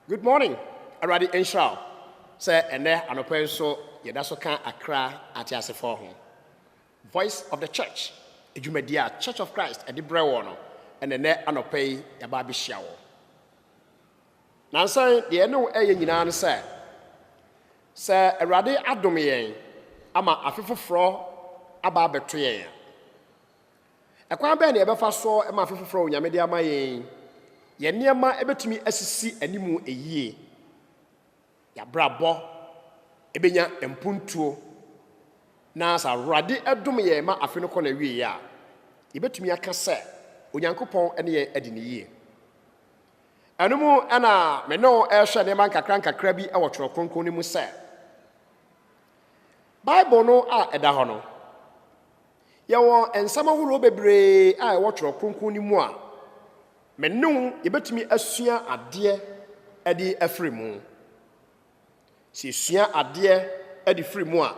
Good morning, Aradi Enshao. Say, and there, an open so, Yadasoka Accra at Yasefo. Voice of the Church, Ejumedia, Church of Christ, at the Brewono, and the net anopay Yababi Shaw. Now, say, the no Ayan say, Sir Aradi Adomien, Ama Afifu Fro, Ababetria. A quaben ever fast saw a Mafifu Fro, Yamedia Mayen. Ye niema ebetumi asisi animu eyie ya brabo ebenya empuntuo na sa rade edum ye ma afi no kɔ na wie ya ebetumi aka sɛ onyankopɔn ene ye adi ne yie anumu ana me no ehwɛ ne man kakra bi ɛwɔ tworo kronkron ne mu sɛ Bible no a ɛda hɔ no yɛwɔ ensama horo bebree a ɛwɔ tworo kronkron ne mu a Menung yebetumi asua ade adi afiri mu. Si sua ade adi firi mu a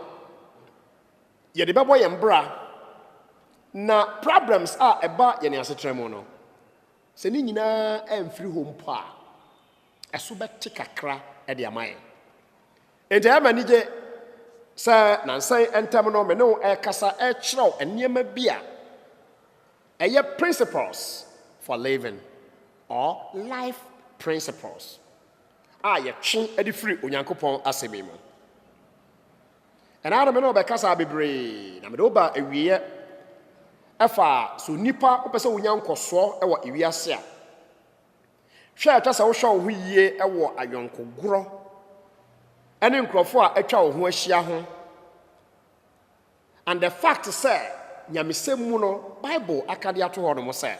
ye de bebo ye mbra na problems a eba ye ne asetre mu no. Se ni nyina amfiri ho mpo a eso bete kakra e de amaye. Ente amani je sa nansan entam no me no e kasa e kyerɛw enema bia eye principles for living or life principles. Ye twe edi free onyankopɔn asɛm mu. Ɛna me no be kasa bebree na me do ba awiye ɛfa so nipa opɛ sɛ onyankoso ɛwɔ ewiase a. Hwɛ atwa sɛ wo hwɛ wo ho yie ɛwɔ ayonkogoro ɛne nkrɔfo a atwa wo ho ahyia ho. And the fact sɛ nyamesɛm mu no Bible akade ato hɔ no mo sɛ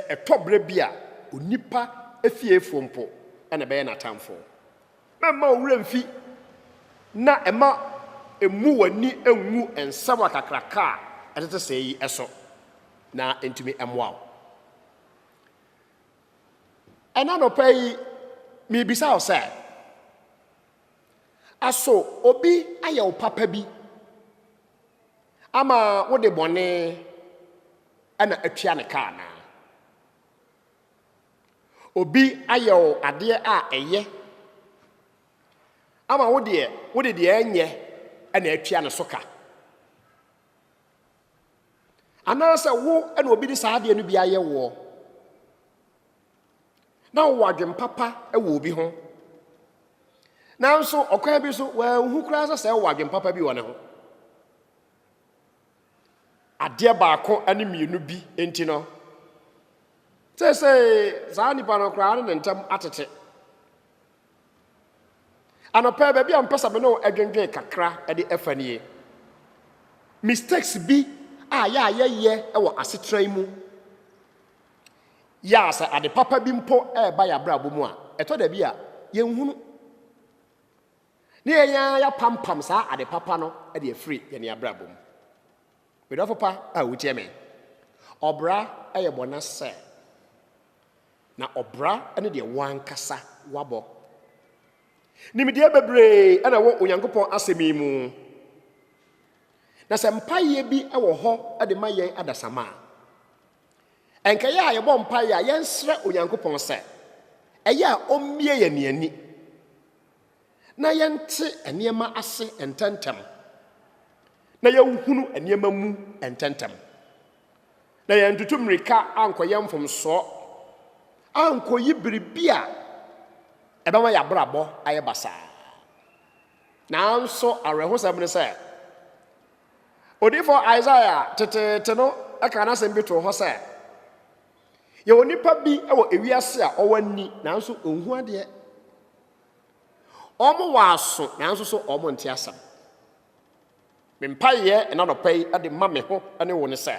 etobre bia onipa efiefo mpo ene be na tamfo memma owura mfi na ema emu wani enwu ensam akakraka etete sei eso na entumi emwa ena no pay mi bisa o say aso obi aye wo papa bi ama wo de bone ena atua ne ka na Obi ayo ade a eye ama wo de enye na atua ne soka anase wo na obi di saade no bi aye wo na wo adwem papa e wo obi ho nanso okwan bi so wa hu kura sɛ wo adwem papa bi wo ne ho ade baako ani mienu bi enti no say za nipa no kra ne ntam atete anopa ba bia mpesa me no adwendwe kakra e de afanie mistakes bi a ya ye e wo asetran mu ya sa ade papa bi mpo e ba ya bra bomu a eto da bi a ye nhunu ne ya pampam sa ade papa no e de afiri ye ne ya bra bomu we do papa a wutie me obra e ye bona se na obra ene de wankasa wabo nimide bebre ana wo onyankopon asemi mu na se mpaye bi e wo ho ade mayen adasama enka ya ye bo mpaye a yensre onyankopon se eye a ommie ye ne ani na yente enema ase ententem na yenhunu enema mu ententem na yentutu mrika ankoye mfomso anko yibiribia ebama ya brabo aye basa nanso areho sabne se odifo Isaiah tete no aka na sembi to ho se ye onipa bi ewo ewiase a owani nanso onhu ade omo waso nanso so omo nte asam mempaye ena no pai ade mame ho ane wo ne se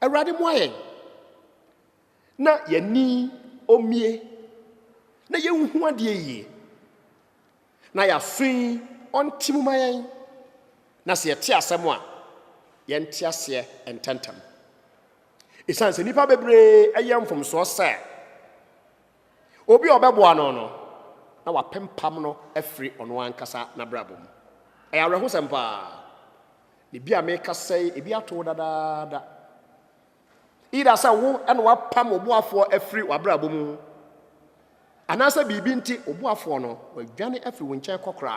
awrade mo ayen na yani omie na yenhu ade yi na ya fin ontimu mayen na se yete asem a yente ase entantam isanse nipa bebre ayamfom so se obi obebo no na wapempam no afiri ono ankasa na brabom ayawreho sempa ne bia me kasai ebi ato dadaada ida sa wo ene wapam obuafo afiri wabrabom anasa bibi nti obuafo no wadwane afiri wo nkyɛn kokra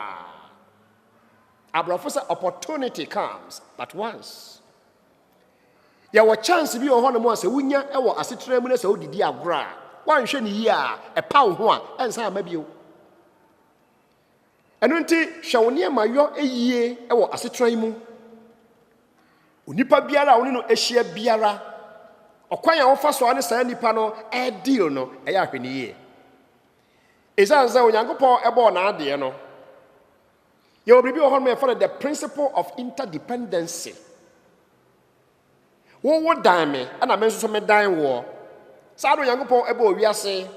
abrafo sɛ opportunity comes but once ya wo chance bi wɔ hɔ no mo sɛ wunya ɛwɔ asetra mu na sɛ odidi agora wanhwɛ ne yi a ɛpa wo ho a ɛnsa ama bio ɛno nti hwɛ wo nneɛma yɔ eyie ɛwɔ asetra mu onipa biara a wo ne no ahyia biara ɔkwan a wofa so ane saa nipa no deal no ɛyɛ ahwɛ ne yie ɛsiane sɛ onyankopɔn ɛbɔɔ n'adeɛ no yɛwɔ biribi wɔ hɔ no yɛfrɛ the principle of interdependency wo dan me ɛna me nso so me dan wɔ saa no onyankopɔn ɛbɔɔ wiase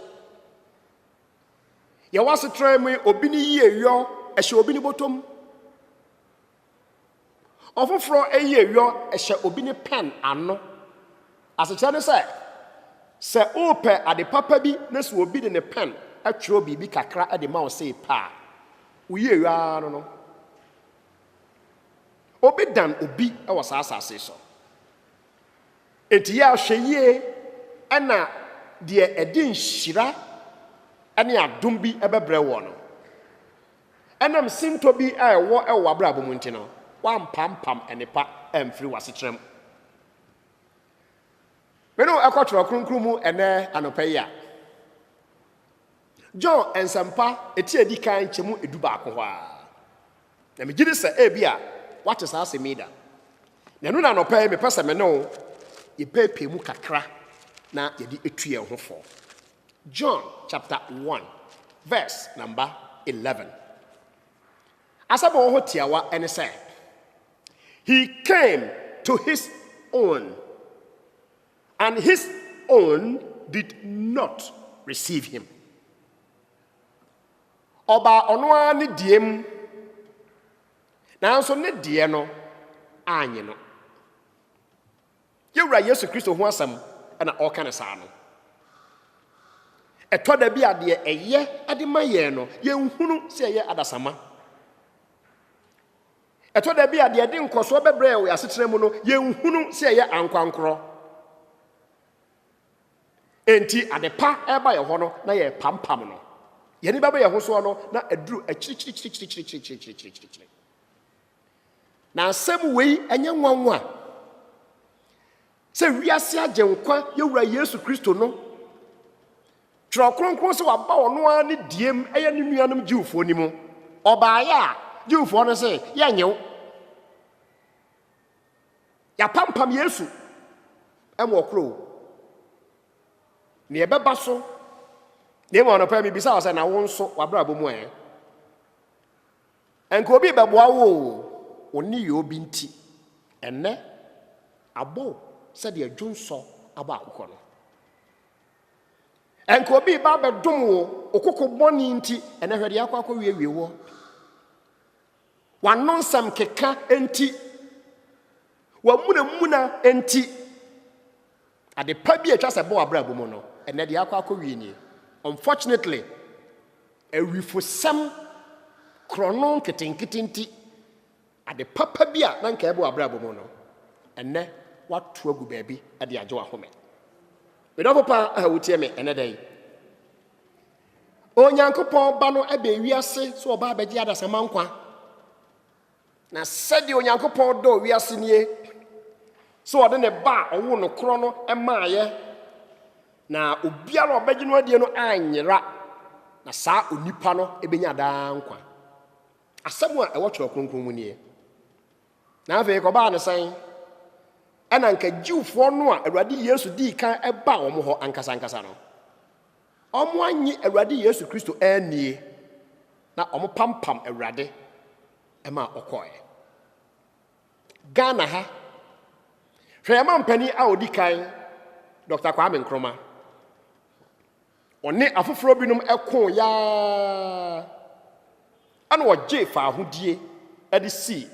yɛwɔ asetra mu obi ne yie yɔ ɛhyɛ obi ne bɔtɔm ɔfoforɔ ɛyie yɔ ɛhyɛ obi ne pen ano asekyerɛ ne sɛ wopɛ ade papa bi na sɛ obi de ne pen atwerɛ biribi kakra de ma wo sɛ pa woyie yɔ no obi dan obi ɛwɔ saa asase so enti yɛ ahwɛ yie ɛna deɛ ɛde nhyira ɛne adom bi ɛbɛbrɛ wɔ no ɛnam sintɔ bi a ɛwɔ abrabɔ mu nti no wampampam ɛnipa ɛmfiri w'asekyerɛ mu menu ɛkɔtwerɛ kronkron mu ɛnɛ anɔpa yi a John nsɛmpa eti edi kan kyɛmu edu baako hɔ a na megye di sɛ ebi a wate saa asɛm yi da na ɛno na anɔpa yi mepɛ sɛ me ne wo yɛpɛɛpɛɛ mu kakra na yɛde etu yɛn ho fɔ John chapter 1 verse number 11 asɛm wɔ hɔ tiawa ɛne sɛ he came to his own and his own did not receive him. Oba onwa ne diem nanso ne die no anye no. Yewura Yesu Kristo ho asam na ɔka ne saa no. Ɛtɔ da bi ade ɛyɛ ade ma yɛ no yɛnhunu sɛ ɛyɛ adasama. Ɛtɔ da bi ade de nkɔso bɛbrɛ wɔ asekyerɛ mu no yɛnhunu sɛ ɛyɛ ankwankorɔ. Enti adepa eba ye ho no na ye pampam no ye ni baba ye ho so no na aduru akiri na asɛm wei enye nwanwa sɛ wiase agyenkwa yewura Yesu Kristo no twerɛ kronkron sɛ waba ɔno a ne diem ɛyɛ ne nuanom Jewfo ni mu ɔbaayɛ a Jewfo no sɛ yɛ nyew ya pampam Yesu ɛmo okro ne ɛbɛba so ne ma ɔnɔpa mi bisa sɛ na wo nso wabrabɔ mu enka obi bɛboa wo oni yɛ obi nti ɛnɛ abo sɛ de adwonsɔ aba akokɔ no enka obi ba bɛdom wo okoko bɔne nti ɛnɛ hwɛ de akɔ wiewie wo wanonsam keka enti wamuna enti ade pa bi atwa sɛ bɔ abrabɔ mu no ɛnɛ de akɔ wie nie unfortunately awifosɛm krono nketenkete ade papa bi a na nka ɛbɔ abrabɔ mu no ɛnɛ watu agu baabi ade agye wa home medɔfo pa a wotie me ɛnɛ dai onyankopɔn ba no ɛbɛ wiase so ɔba abɛgye adasama nkwa na sɛde onyankopɔn dɔ wiase nie so ɔde ne ba ɔwo no korɔ no ɛmaayɛ na obiara ɔbɛgye no adie no anyera na saa onipa no ebenya daa nkwa asɛm a ɛwɔ twerɛ kronkron mu nie na afei kɔbaa ne sɛn ɛna nka Jewfoɔ no a Awurade Yesu dii kan ɛba wɔn hɔ ankasa no ɔmo anyi Awurade Yesu Kristo anie na ɔmo pampam Awurade ɛma ɔkɔɛ Ghana ha hwɛ yɛma mpani a odi kan Dr. Kwame Nkrumah ɔne afoforo binom ɛko ya ana wɔgye fa ahodie ɛde si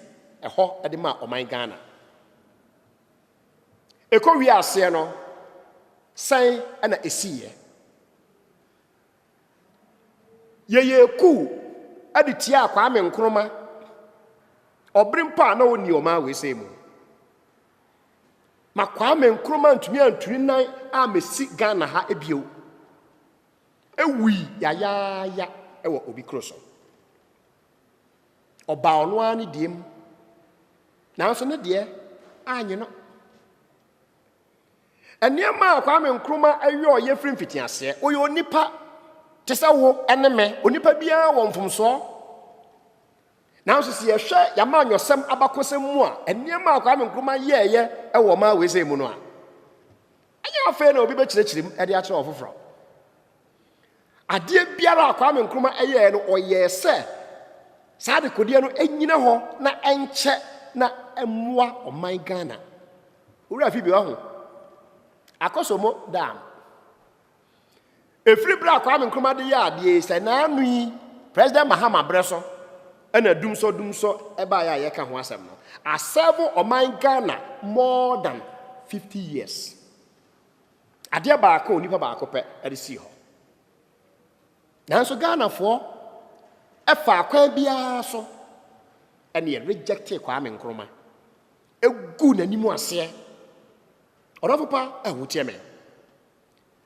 ɛhɔ ɛde ma ɔman Ghana ekowi ase no sɛn ɛna esiye yeye ku ɛde tia Kwame Nkrumah ɔbrimpa na oni ɔma wese mu ma Kwame Nkrumah ntumi anturi nan a mesi Ghana ha ebio ewi ya ewo obi kroso oba ono ani diem na nso ne de anye no eniema Kwame Nkrumah ayo ye firi mfitiase oyo onipa tese wo ene me onipa bia wo mfomso na nso si yehwe yama anyosem abakosem mu a eniema Kwame Nkrumah ye ewo ma weze mu no a anya afa na obi be kirekirim e de a kire ofoforo ade biara Kwame Nkrumah eye no oye se saa de kodie no enyina ho na enche na emwa oman Ghana owura fi bi wa ho akosomo dam efiri bra Kwame Nkrumah de ya de se na anu yi President Mahama Breso ena dumso eba ya ye ka ho asem no aserve oman Ghana more than 50 years ade ba ka onipa ba ko pe e de si ho nanso Ghana fo efa akwan bia so ene reject Kwame Nkrumah egu nanimu ase Orofopa ehute me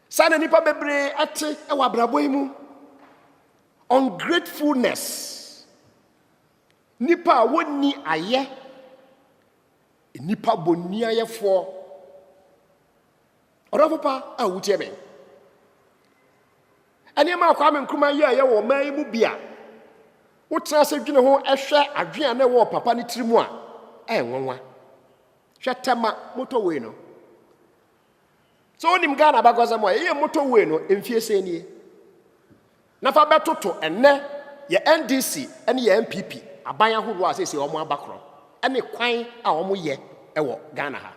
sana nipa bebre ate ewa brabo mu ungratefulness nipa woni aye nipa boni ayefo Orofopa ehute me ani ma Kwame Nkrumah ye wo man mu bia wotra se dwene ho ehwe adwen na wo papa ne tirimu a enwonwa hwetema motorway no so onim Ghana bagoza mo ye motorway no emfie se nie na fa betoto enne ye NDC ene ye MPP aban ahoro a sese omo abakro ene kwan a omo ye ewo Ghana ha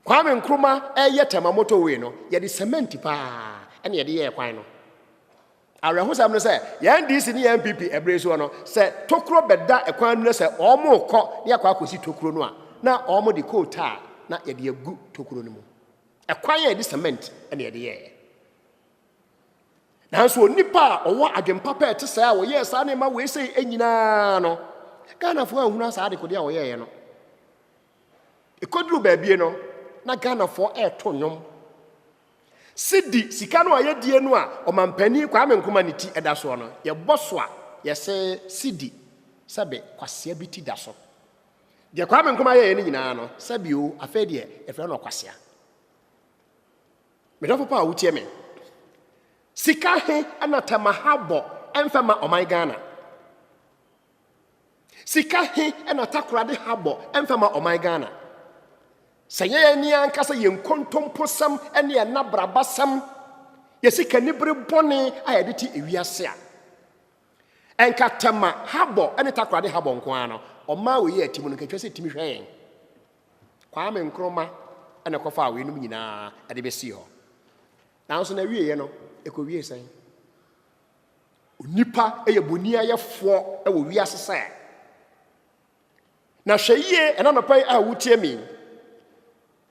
Kwame Nkrumah eye tema motorway no ye de cement pa ene ye de ye kwan no Arehusam no say ye NDC ni MPP ebreso no say tokuro beda ekwan no say omo kọ ne akwa akosi tokuro no a na omo de kota na ye de agu tokuro no mu ekwan ye de cement ene ye de ye na so nipa owo adwempapa ete say a wo ye sa na ma we say enyina no Ghana fo ahunu asa de kode a wo ye no ekoduru ba bie no na Ghana fo to nyom Sidi sika no ayedie no a omampani Kwame Nkrumah ne ti eda so no ye boso a ye se sidi sabe kwasea biti da so de Kwame Nkrumah ye ne nyina no sabe o afa de e fra no kwasea me do papa wutie me sika he anatama habo emfema oman Ghana sika he anatakura de habo emfema oman Ghana Saye ni ankasa ye nkontomposam ene ye nabrabasam ye sika nibre bone ayede ti ewiase a enkatama habo ene takrade habo nko ano oma we ye atimo no katwa se timi hwen Kwame Nkrumah ene kofa we num nyina ade besi ho nanso na wie ye no ekowie san onipa eye boni ayefo e wo wiase sa na hweye ena no pai a wutie mi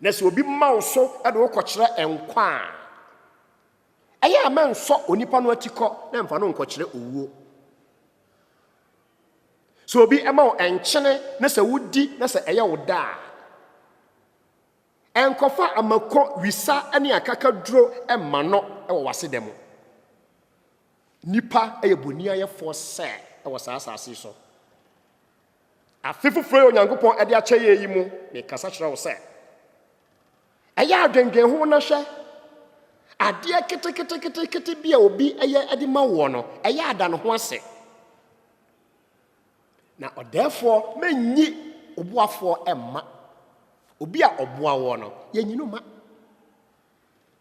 na se obi mawso ade wo kɔkyerɛ enkwa ɛyɛ amanso onipa no atikɔ na mfa no nkɔkyerɛ owuo so obi ɛma enkyene na se wudi na se ɛyɛ wo da enkɔfa amako wisa ane akaka duro ɛma no ɛwɔ wase dɛm nipa ɛyɛ boni ayɛfo sɛ ɛwɔ saasase so afefufuro onyankopɔn ɛde akyɛ yɛ yi mu me kasa kyerɛ wo sɛ Aya adwengen ho na hwe ade kete bia obi eye ade ma wo no aya ada no ho ase na odefo manyi obuafo emma obi a oboa wo no yanyinu ma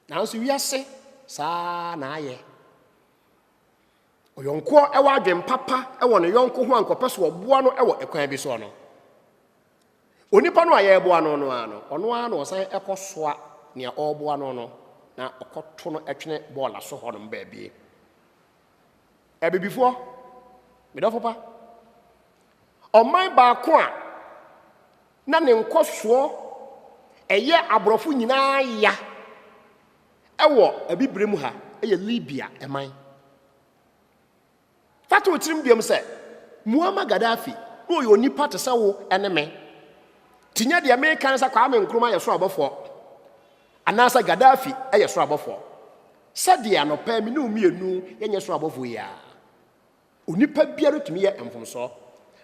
na nso wiase saa na aye oyonko ewa adwen papa ewo no yonko ho ankopeso oboa no ewo ekwan bi so no onipa no aye boa no ono ano osan ekosoa ne oboa no na okoto no etwene ball aso ho no baabie ebibifo medofo pa oman ba ko a na ne nkoso eye abrofo nyina ya ewo abibrem ha eye Libya eman fatu tirim biam se Muammar Gaddafi no yo nipa te se wo eneme tinya de American sa Kwame Nkrumah ye so abofo anasa Gaddafi eye so abofo Sadia no pa mi no mienu yenye so abofo ya. Onipa biara tumi ye emfomso.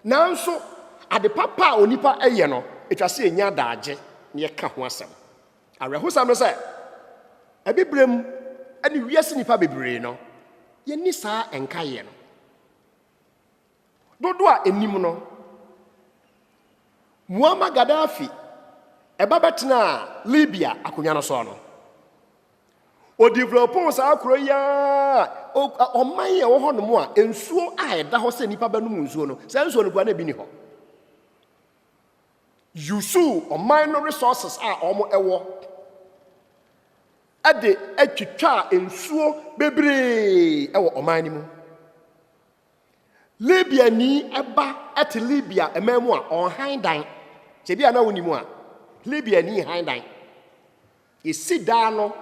Nanso ade papa onipa eye no etwa se enya daage ne ka ho asem. Arehosam no se ebibrem ani wiase nipa bebre no ye ni saa enka ye no. Dodo a enim no Muammar Gaddafi eba betena Libya akonya no so no. O developon sa akro ya o man ye wo ho no mo a ensuo a eda ho se nipa banum nsuo no sa nsuo no gwa na bi ni ho. Yusu o minor resources a omo ewo ade atwitwa ensuo bebre ewo o man ni mu. Libya ni eba at Libya ememu a on handan se bia na woni mu a Libya ni handan isida no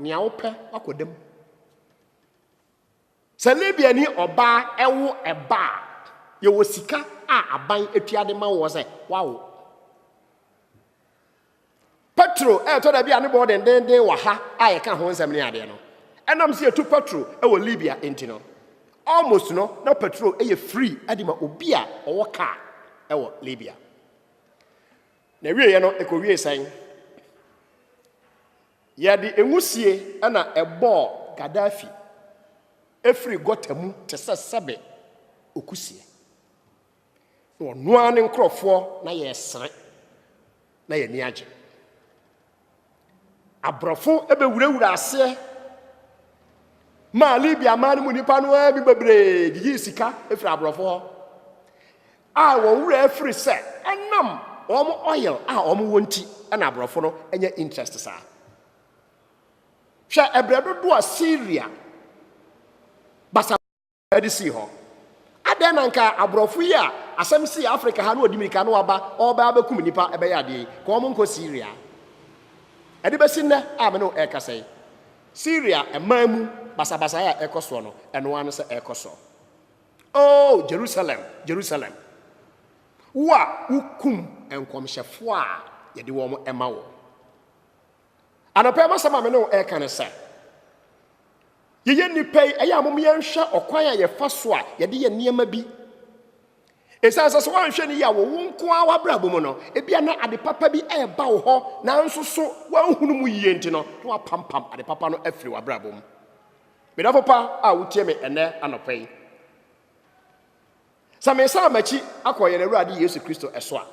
nia ope akodem se Libya ni oba ewo eba ye wo sika a aban atuade ma wo se wow Petro to da bia ne bo den wa ha a ye ka ho nsem ne ade no enam se etu Petro ewo Libya entino almost no na Petro eye free adima obi a owo ka ewo Libya na wiye no ekowie san ya di enwusie na ebo Gaddafi efri gotamu te sesebe okusie no noa ne nkrofo na ye sere na ye niage abrofo ebe wurawura ase ma Libya man mu nipa no abi bebre gigi sika efri abrofo a wo wura efri se enam omo oil a omo wonti na abrofo no enya interest sa hwa ebredo do a Syria basa edisi ho adan nanka abrofo yi a asem si Africa ha no odimika no aba oba abekum nipa ebe ya de ko omo nko Syria ede besi ne a me no e kasai Syria emamu basa ya ekoso no eno anu se ekoso oh Jerusalem wa ukum enkomhyefo a yede wo mo ema wo anapema sama me no e kan se ye nipai eya mom ye nhwe okwan a ye fa so a yede ye niema bi esansa so wan hwe ni ya wo nko a wabrabo mu no ebia na ade papa bi e ba wo ho na nso so wan hunu mu yie nti no wa pampam ade papa no afiri wabrabo mu medafo pa a wotie me ene anopai samesa machi akoye na Awurade Yesu Kristo eso a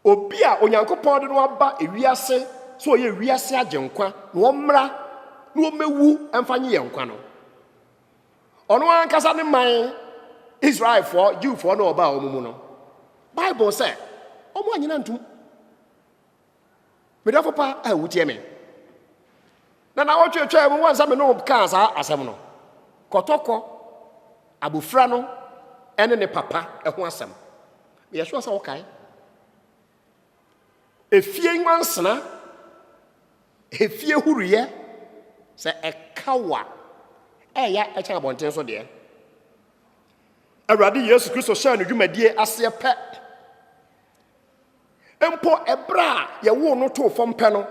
obi a onyankopon de no aba ewiase so ye wiase agenkwa no mmra no mewu emfanye ye nkwa no ono ankasa ne man Israel for Jew for no oba omumu no Bible say omo anyina ntum medafo pa a wotie me na wotwetwe mu wansa me no ka sa asem no kotoko abofra no ene ne papa ho asem ye so sa wokai efie nwansena efie huruye se ekawa eya echa abonten so de Awurade Yesu Kristo sha no dwumadie ase pe empo ebra ye wo no to fom pe no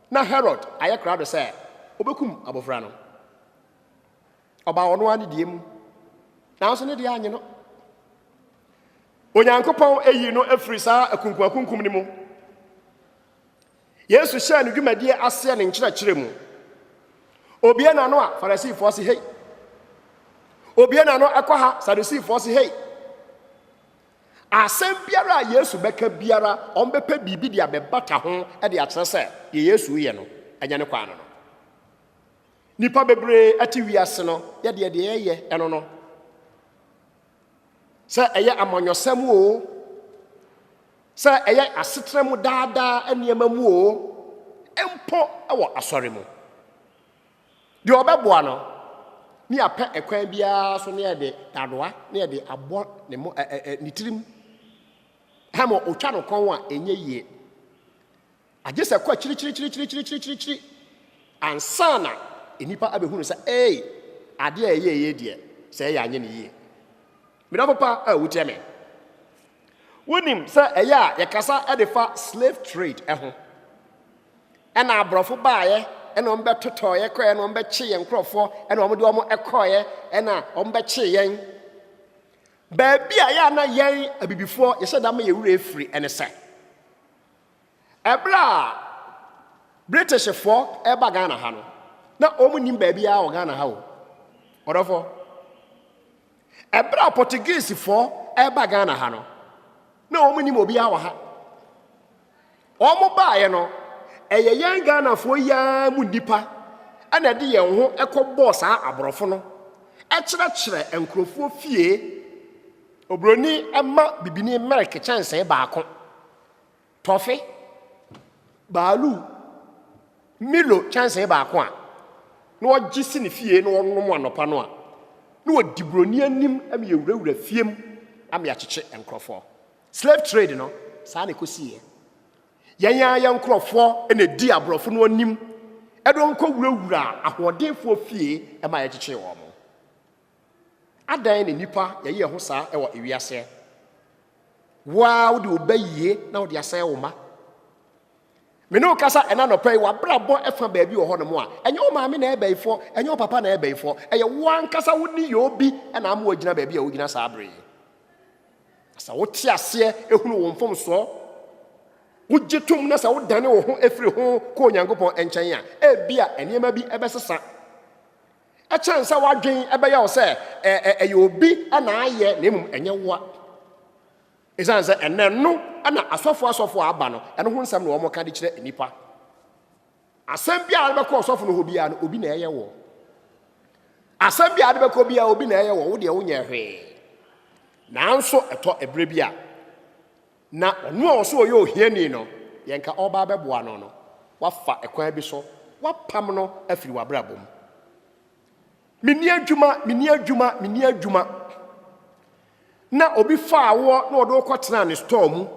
na Herod aye crowd say obekum abofra no oba ono ani diem na so ne de anye no onyankopon eyi no afiri saa akunkum ni mu Yesu sha no dwumadie ase ne nkyerɛkyerɛ mu obie na no a Farisifo se hey obie na no ekwa Sadusifo se hey asem biara Yesu beka biara ombepe bibi dia bebata ho e de akyerɛ sɛ ye Yesu ye no anya ne kwa no nipa bebre ati wiase no ye de ye eno no sɛ eye amonyosam o sɛ eye asetrem daada aniema mu o empo ewo asɔre mu de obɛboa no ni apɛ ekwan bia so ne de dadoa ne de abɔ ne mo nitirim hamo otwa no kon a enye yie agese kwa chiri ansana enipa abehunu sɛ ade a ye de sɛ ya anye ne yie midafo pa a wutie me wonim sɛ ɛyɛ a yɛkasa ɛde fa slave trade ɛho ɛna abrɔfo baaye ɛna ɔmo bɛtotɔ yɛ kɔɛ ɛna ɔmo bɛkye yɛn nkorɔfoɔ ɛna ɔmo de ɔmo ɛkɔɛ ɛna ɔmo bɛkye yɛn baabi a yɛ ana yɛn abibifoɔ yɛhyɛ dama yɛ wura efiri ɛne sɛ ɛbra a Britishfoɔ ɛba Ghana ha no na ɔmo nim baabi a wɔ Ghana ha o ɔdɔfoɔ ɛbra a Portuguesefoɔ ɛba Ghana ha no na ɔmo nim obi a wɔ ha ɔmo baayɛ no ɛyɛ yɛn Ghanafoɔ yaa mu nipa ɛna de yɛn ho ɛkɔbɔɔ saa aborɔfo no ɛkyerɛkyerɛ nkurɔfoɔ fie obroni ɛma bibini America kyɛnsee baako tɔfe baalu Milo kyɛnsee baako a na wɔgye si ne fie na wɔnom anɔpa no a na wɔdi broni anim ama yɛwurawura fiem ama yɛakyekye nkurɔfoɔ slave trade no saa na ɛkɔsiiɛ yɛn nkurɔfoɔ ɛna di aborɔfo no anim ɛdɔ nkɔ wurawura ahoɔdenfoɔ fie ɛma yɛkyekye wɔn adan ne nipa yɛyɛ ho saa ɛwɔ ewiase waa wode obayie na wode asɛe wo ma me no kasa ɛna nɔpɛ yi wabrabɔ ɛfa baabi wɔ hɔ no mu a ɛnyɛ wo maame na ɛbɛyifoɔ ɛnyɛ wo papa na ɛbɛyifoɔ ɛyɛ wo ankasa wo ni yɛ obi ɛna ama wɔgyina baabi a wogyina saa bere sɛ wote aseɛ ehunu wo mfomsoɔ wogye tom na sɛ wodane wo ho efiri ho kɔ Onyankopɔn nkyɛn a ebia nneɛma bi ɛbɛsesa ɛkyɛn sɛ wadwen ɛbɛyɛ wo sɛ ɛyɛ obi ɛna ayɛ na mmom ɛnyɛ woa ɛsan sɛ ɛnɛ no ɛna asɔfo aba no ɛno ho nsɛm na wɔn ka de kyerɛ nipa asɛm bi a bɛkɔ asɔfo no hɔ biara no obi na ɛyɛ wɔ asɛm bi a bɛkɔ biara obi na ɛyɛ wɔ wo deɛ wonyɛ hwee nanso ɛtɔ ɛbrɛ bi a na ɔno a ɔso ɔyɛ ohiani no yɛnka ɔba bɛboa no no wafa ɛkwan bi so wapam no afiri wabrabɔ mu mini adwuma na obi fa awɔ na ɔde kɔtena ne store mu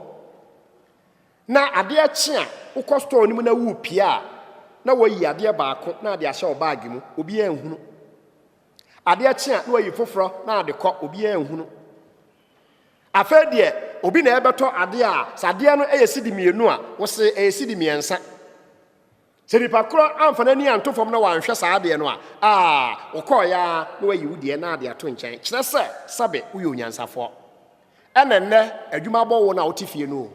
na adeɛ kye a wokɔ store no mu na wu pia na wɔyi adeɛ baako na ade ahyɛ ɔbaage mu obi anhunu adeɛ kye a na wɔyi foforɔ na ade kɔ obi anhunu afɛ deɛ obi na ɛbɛtɔ adeɛ a sadeɛ no ɛyɛ sidi mienu a wɔse ɛyɛ sidi miɛnsa sɛ nipa korɔ amfa n'ani anto fam na wanhwɛ saa adeɛ no a wokɔɔ ya na wayi wo deɛ na ade ato nkyɛn kyerɛ sɛ sabe woyɛ onyansafoɔ ɛna nnɛ adwuma bɔ wo na wote fie no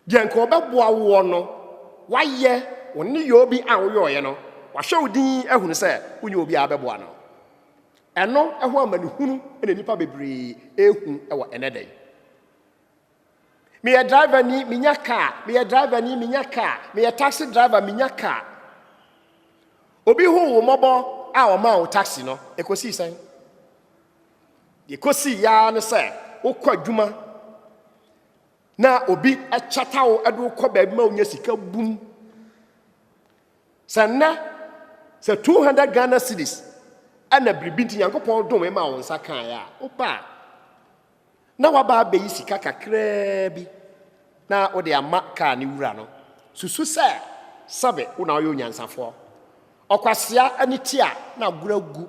deɛ nka ɔbɛboa wo no wayɛ wo ne yɛ obi a woyɛɔyɛ no wahwɛ wo din ahunu sɛ wonyɛ obi a bɛboa no ɛno ɛho amanehunu ɛna nipa bebree ehu ɛwɔ ɛnɛ dɛ meyɛ driver ni minya car meyɛ driver ni minya car meyɛ taxi driver minya car obi hu wo mɔbɔ a ɔma wo taxi no ekosi sɛn ekosi ya ne sɛ wokɔ adwuma na obi ɛkyata wo ɛde wokɔ baabi ma wonya sika bum sɛ 200 Ghana cedis ɛna biribi nti Nyankopɔn dom ma wo nsa kan ya opa na waba abeyi sika kakraa bi na wode ama kaa ne wura no susu sɛ sabe wo na woyɛ onyansafoɔ ɔkwasea ani ti a na agora gu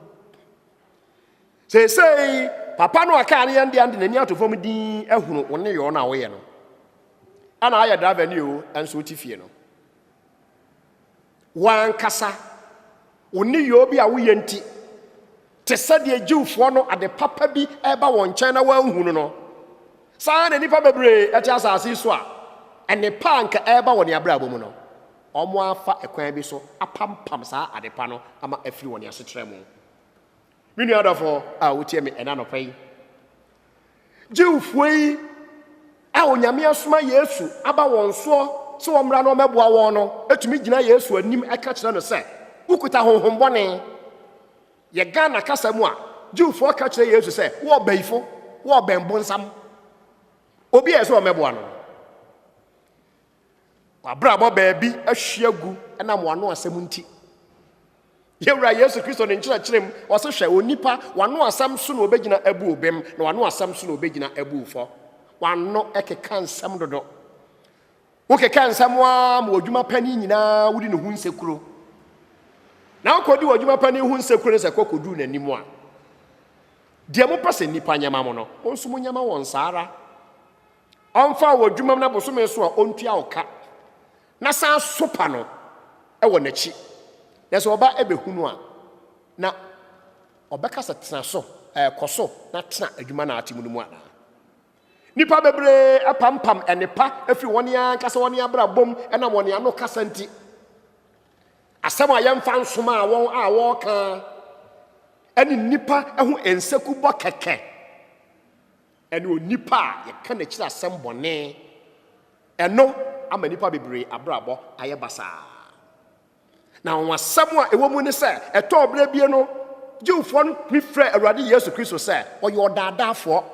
sesei papa no aka ne yɛnde ande n'ani ato fam din ahunu wo ne yɛ ɔno a woyɛ no ana ayɛ driver ne o ɛnso wote fie no wankasa wo ne yɛ obi a woyɛ nti te sɛ deɛ Jewfoɔ no ade papa bi ɛba wɔn nkyɛn na wanhunu no saa na nipa bebree ɛte asase so a ɛne pa nka ɛba wɔ ne abrabɔ mu no ɔmo afa ɛkwan bi so apampam saa ade pa no ama afiri wɔ ne asetrɛ mu me nua adɔfo a wotie me ɛna nɔpa yi Jewfoɔ yi a Onyame asoma Yesu aba wɔn soɔ sɛ wɔmmra no ɔmɛboa wɔn no etumi gyina Yesu anim ɛka kyerɛ no sɛ wokuta honhom bɔne yɛ Ghana kasa mu a Jewfoɔ ka kyerɛ Yesu sɛ wo ɔbɛyifo wo ɔbɛnbo nsam obi a ɛsɛ ɔmɛboa no wabrabɔ baabi ahwia gu ɛna moano asɛm nti yɛwura Yesu Kristo ne nkyerɛkyerɛ mu ɔsɛ hwɛ onipa wano asɛm so na obɛgyina abu obem na wano asɛm so na obɛgyina abu fo wano ɛkeka nsɛm dodo wokeka nsɛm a ma odwuma pani nyinaa wodi ne ho nsekuro na wokɔdi odwuma pani ho nsekuro ne sɛ kɔkɔdu n'anim a deɛ mo pɛ sɛ nipa nyama mo no nso mo nyama wɔn saara ɔmfa wɔ adwuma na bosome so a ɔntua ɔka na san sopa no ɛwɔ n'akyi na sɛ ɔba ɛbɛhunu a na ɔbɛka sɛ tena so kɔ so na tena adwuma na ate mu no mu ana nipa bebree apampam ɛnepa afiri wɔn ya nkasa wɔn ya brabom ɛna wɔn ya no kasa nti asɛm a yɛmfa nsoma a wɔka ɛne nipa ɛho enseku bɔ kɛkɛ ɛne onipa a yɛka n'akyiri asɛm bɔne ɛno ama nipa bebree abrabɔ ayɛ basaa na wɔn asɛm a ɛwɔ mu ne sɛ ɛtɔ ɔbrɛ bie no Jewfoɔ no mi frɛ Awurade Yesu Kristo sɛ ɔyɛ ɔdaadaafoɔ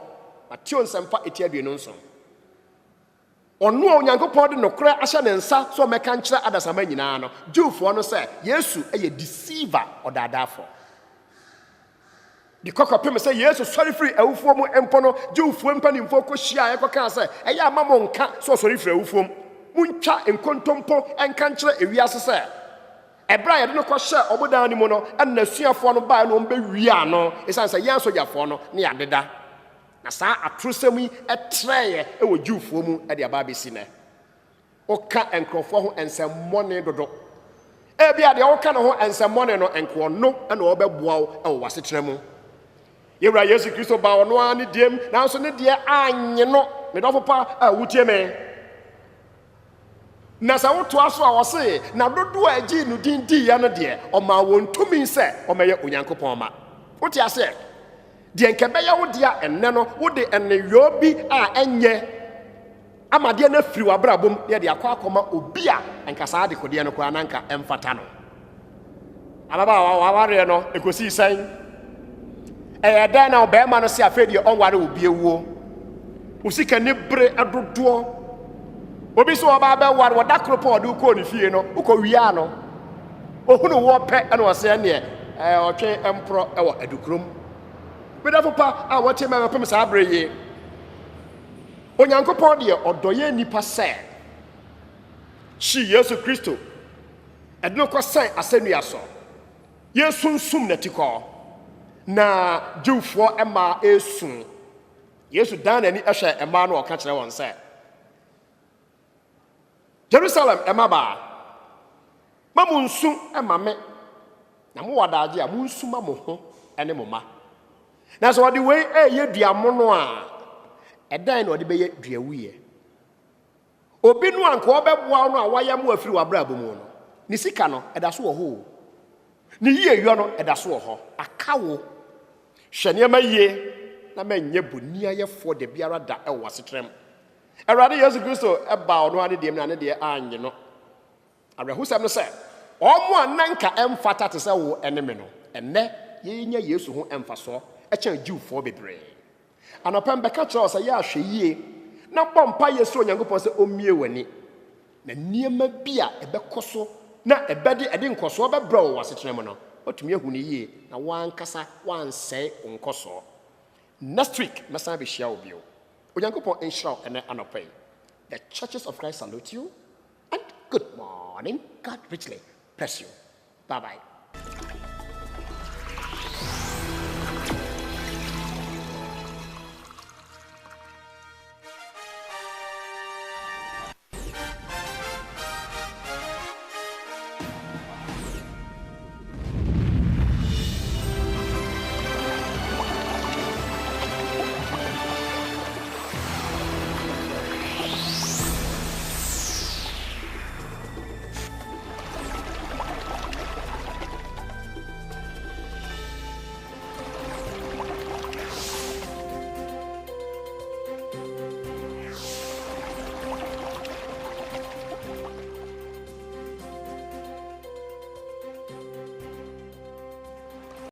Matthew nsɛmpa eti aduonu nson ɔno a Onyankopɔn de nokora ahyɛ ne nsa so ɔmɛka nkyerɛ adasama nyinaa no Jewfoɔ no sɛ Yesu ɛyɛ deceiver ɔdaadaafoɔ di kɔkɔpem sɛ Yesu sɔre firi awufoɔ mu mpo no Jewfoɔ mpanimfoɔ kɔhyia ɛkɔka sɛ ɛyɛ ama mo nka so ɔsɔre firi awufoɔ mu muntwa nkontompo ɛnka nkyerɛ ewiase sɛ Ebra yɛde no kɔhyɛ ɔbodan ne mu no ɛna suafoɔ no baa no ɔmbɛwia no ɛsan sɛ yɛn sogyafoɔ no ne yɛadeda na saa atorosɛm yi ɛtrɛɛ ɛwɔ Jewfoɔ mu ɛde aba abɛsi nɛ ɔka nkurɔfoɔ ho nsɛmmɔne dodo ebi a deɛ ɔka ne ho nsɛmmɔne no nkoɔno ɛna ɔbɛboa wo ɛwɔ wasetena mu yɛwura Yesu Kristo baa ɔno ara ne diem nanso ne deɛ anye no medɔfo pa a wotie me na sa wotoa so a wɔse na dodo a agyi no din di ya no de ɔma wɔn tumi sɛ ɔmɛyɛ Onyankopɔn ma wote ase de nkɛbɛyɛ wo dia enne no wo de enyo bi a enye amade na firi wabrabom ye de akwa obi a nkasa de kode no kora nanka emfata no ababa waware no ekosi san dan na obema no se afedi onware obi ewuo usika ne bre adodo obi so oba ba war woda kropo de ko ni fie no uko wia no ohunu wo pɛ na ɔse ne ɔtwe empro ɛwɔ adukrom bedafo pa a wote me pem sa abreye Onyankopɔn de ɔdɔye nipa sɛ chi Yesu Kristo ɛde no kɔsan asɛnnua so yesunsum natikɔ na Jewfoɔ ɛma esun Yesu dan ani ɛhwɛ ɛma no ɔka kyerɛ wɔn sɛ Jerusalem emaba mamunsu emame na mo wadaaje a munsu ma mo ho ene mo ma na so odi we ye duamo no a edan na odi be ye duawuye obi no anka obeboa no a wayam afiri wabrabo mu no ni sika no eda so wo ho ni yie yo no eda so wo ho akawo hwene ma yie na manye boni ayefo de biara da e wasetrem Awurade Yesu Kristo eba ono ade dem na ne de anye no abrahusam no sɛ ɔmo ananka emfata te sɛ wo eneme no enne yenya Yesu ho emfaso ɛkyɛn Jewfoɔ bebree anɔpam bɛka kyerɛ sɛ yɛ ahwɛ yie na bompa Yesu Onyankopɔn sɛ omie wani na niema bi a ɛbɛkɔ so na ɛbɛde ɛde nkɔso bɛbrɛ wo wasetena mu no otumi ehu ne yie na wankasa wansɛe nkɔso next week mɛsan be hyia obio Onyankopɔn enhyira ene anɔpɛ the churches of Christ salute you and good morning. God richly bless you. Bye bye.